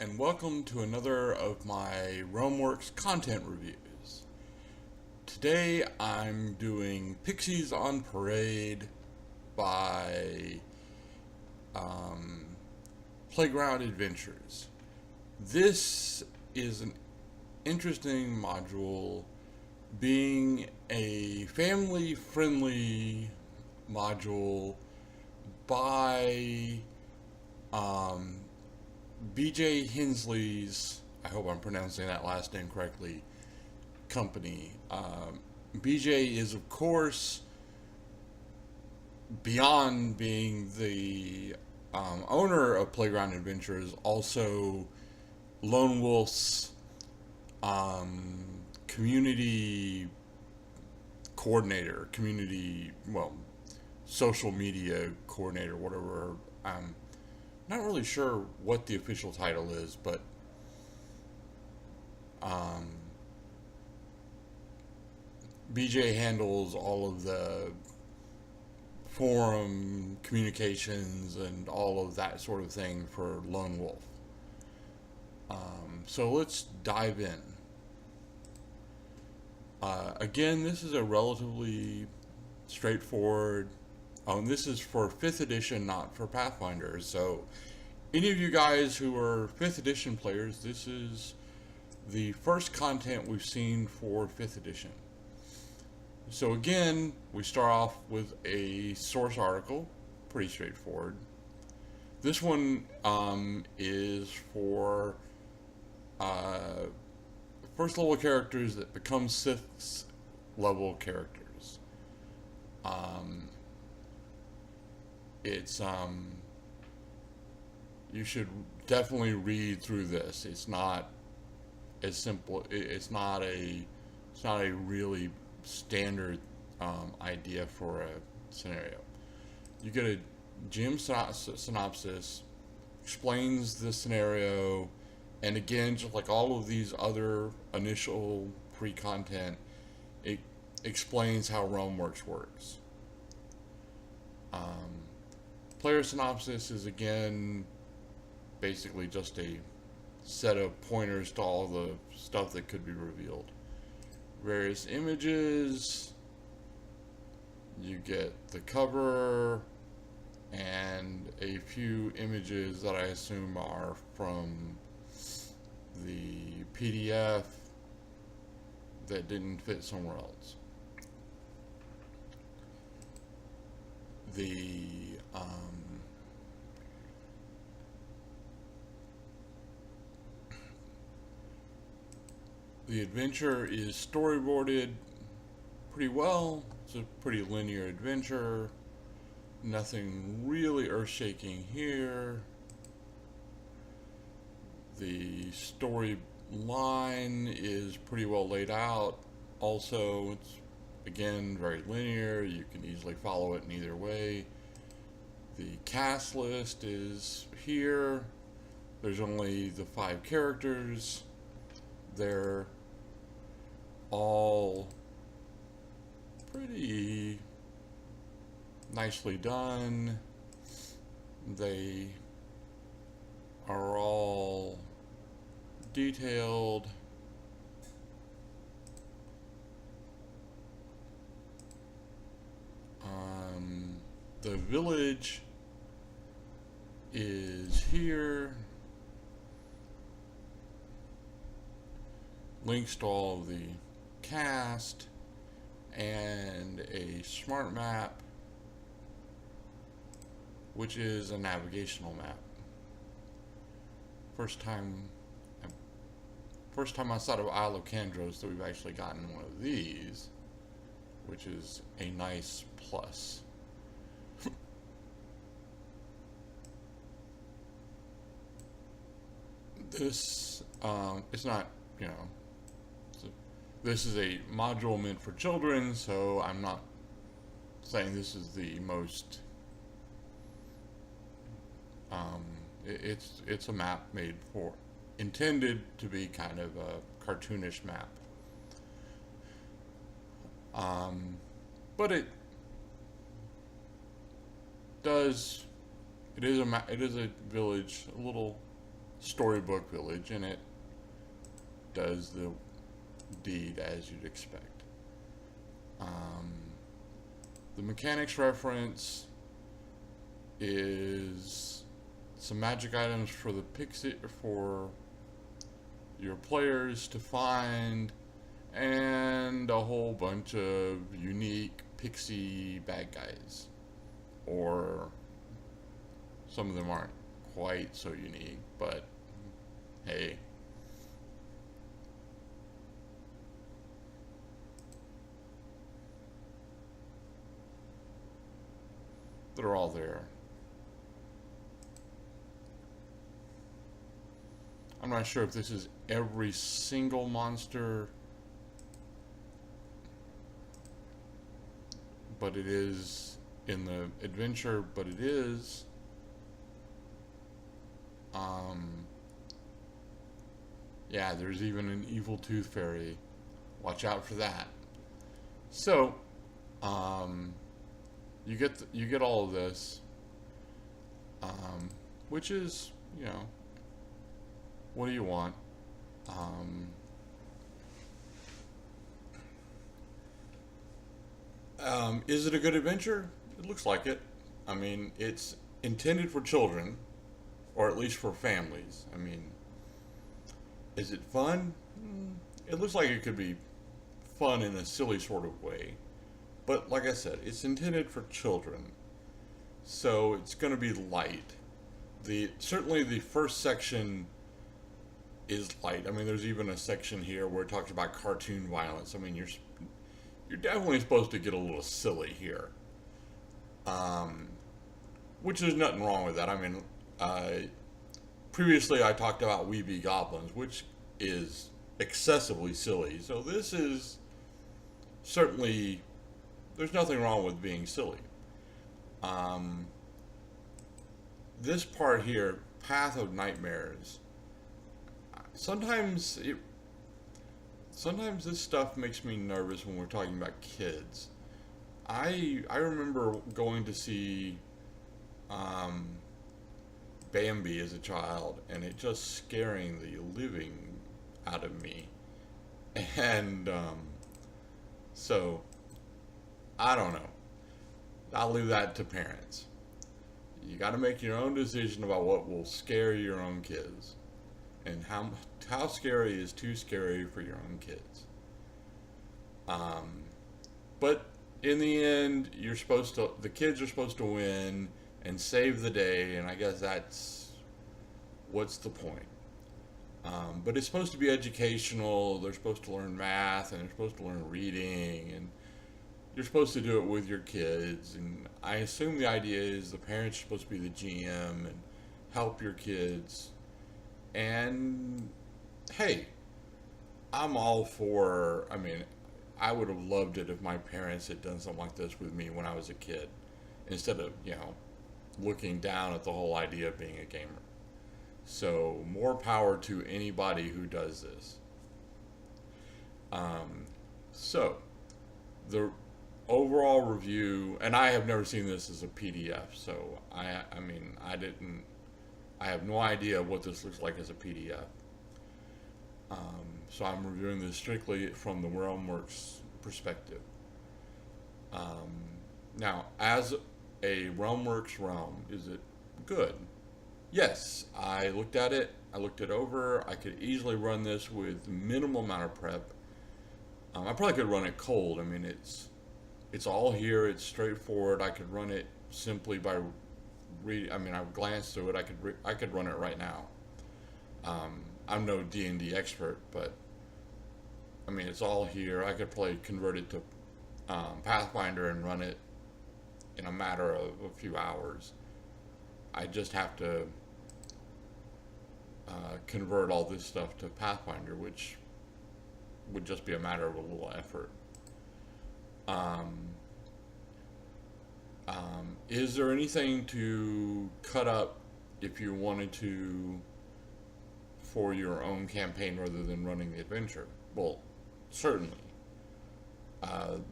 and welcome to another of my RomeWorks content reviews. Today I'm doing Pixies on Parade by Playground Adventures. This is an interesting module, being a family-friendly module by BJ Hensley's, I hope I'm pronouncing that last name correctly, company. BJ is, of course, beyond being the owner of Playground Adventures, also Lone Wolf's community coordinator, social media coordinator, whatever. Not really sure what the official title is, but BJ handles all of the forum communications and all of that sort of thing for Lone Wolf. So let's dive in. Again, this is a relatively straightforward. This is for 5th edition, not for Pathfinder. So, any of you guys who are 5th edition players, this is the first content we've seen for 5th edition. So again, we start off with a source article, pretty straightforward. This one is for first level characters that become 6th level characters. It's you should definitely read through this. It's not as simple. It's not a really standard idea for a scenario. You get a GM synopsis, explains the scenario, and again, just like all of these other initial pre-content, it explains how RomeWorks works. Player synopsis is again basically just a set of pointers to all the stuff that could be revealed. Various images, you get the cover, and a few images that I assume are from the PDF that didn't fit somewhere else. The adventure is storyboarded pretty well. It's a pretty linear adventure. Nothing really earth-shaking here. The story line is pretty well laid out. Also, it's again very linear. You can easily follow it in either way. The cast list is here. There's only the 5 characters. They're all pretty nicely done. They are all detailed. The village is here. Links to all of the cast and a smart map, which is a navigational map. First time outside of Isle of Candros that we've actually gotten one of these, which is a nice plus. This it's not, this is a module meant for children, so I'm not saying this is the most. It's a map intended to be kind of a cartoonish map. But it is a village, a little storybook village, and it does the deed as you'd expect. The mechanics reference is some magic items for the for your players to find, and a whole bunch of unique pixie bad guys, or some of them aren't quite so unique, but hey. They're all there. I'm not sure if this is every single monster, but it is in the adventure, but it is. Yeah, there's even an evil tooth fairy. Watch out for that. So, you get all of this, which is, you know, what do you want? Is it a good adventure? It looks like it. I mean, it's intended for children, or at least for families. I mean, is it fun? It looks like it could be fun in a silly sort of way. But like I said, it's intended for children. So it's going to be light. Certainly the first section is light. I mean, there's even a section here where it talks about cartoon violence. I mean, you're definitely supposed to get a little silly here. Which there's nothing wrong with that. I mean, previously I talked about Weeby Goblins, which is excessively silly. So this is certainly, there's nothing wrong with being silly. This part here, Path of Nightmares, sometimes this stuff makes me nervous when we're talking about kids. I remember going to see Bambi as a child, and it just scaring the living out of me. And so I don't know. I'll leave that to parents. You got to make your own decision about what will scare your own kids, and how scary is too scary for your own kids. But in the end, the kids are supposed to win and save the day, and I guess what's the point? But it's supposed to be educational. They're supposed to learn math, and they're supposed to learn reading, and you're supposed to do it with your kids. And I assume the idea is the parents are supposed to be the GM and help your kids. And hey, I'm all for, I mean, I would have loved it if my parents had done something like this with me when I was a kid, instead of, looking down at the whole idea of being a gamer. So more power to anybody who does this. So the overall review, and I have never seen this as a PDF, so I have no idea what this looks like as a PDF. So I'm reviewing this strictly from the Realmworks perspective. Now, as a Realmworks realm, is it good? Yes, I looked at it. I looked it over. I could easily run this with minimal amount of prep. I probably could run it cold. I mean, it's all here. It's straightforward. I could run it simply by read. I mean, I glanced through it. I could run it right now. I'm no D&D expert, but I mean, it's all here. I could probably convert it to Pathfinder and run it in a matter of a few hours. I just have to convert all this stuff to Pathfinder, which would just be a matter of a little effort. Is there anything to cut up if you wanted to for your own campaign rather than running the adventure? Well, certainly.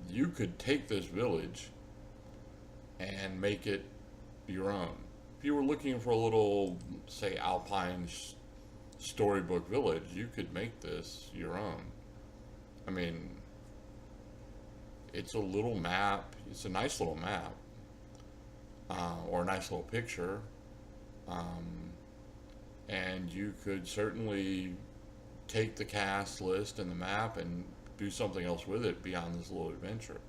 You could take this village and make it your own. If you were looking for a little, say, alpine storybook village, you could make this your own. I mean, it's a little map. It's a nice little map, or a nice little picture, um, and you could certainly take the cast list and the map and do something else with it beyond this little adventure.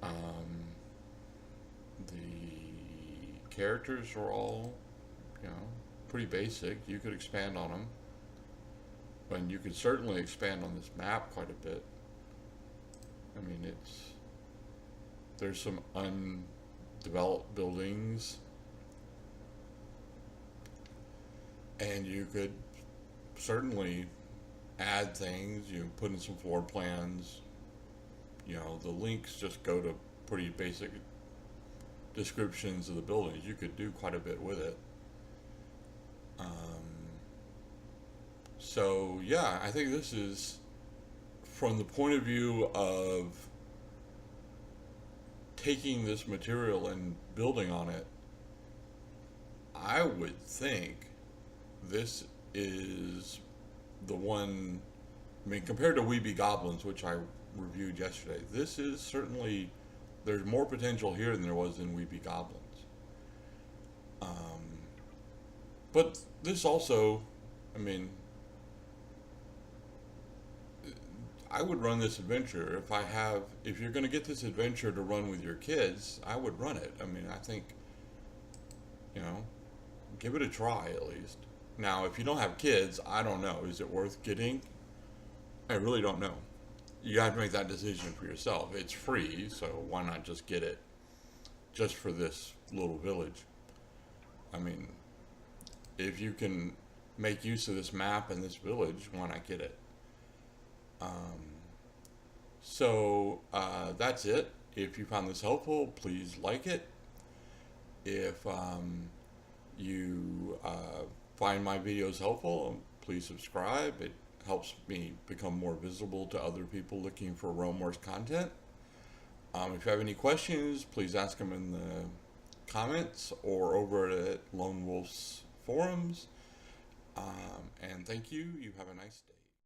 Um, the characters are all, you know, pretty basic. You could expand on them, and you could certainly expand on this map quite a bit. I mean, there's some undeveloped buildings, and you could certainly add things. You put in some floor plans. You know, the links just go to pretty basic descriptions of the buildings. You could do quite a bit with it. So yeah, I think this is, from the point of view of taking this material and building on it, I would think this is the one. I mean, compared to Weeby Goblins, which I reviewed yesterday, this is certainly, there's more potential here than there was in Weeby Goblins. But this also, I mean, I would run this adventure if you're going to get this adventure to run with your kids, I would run it. I mean, I think, you know, give it a try at least. Now, if you don't have kids, I don't know. Is it worth getting? I really don't know. You have to make that decision for yourself. It's free, so why not just get it just for this little village? I mean, if you can make use of this map and this village, why not get it? That's it. If you found this helpful, please like it. If you find my videos helpful, please subscribe. It helps me become more visible to other people looking for Realm Wars content. If you have any questions, please ask them in the comments or over at Lone Wolf's forums. And thank you. You have a nice day.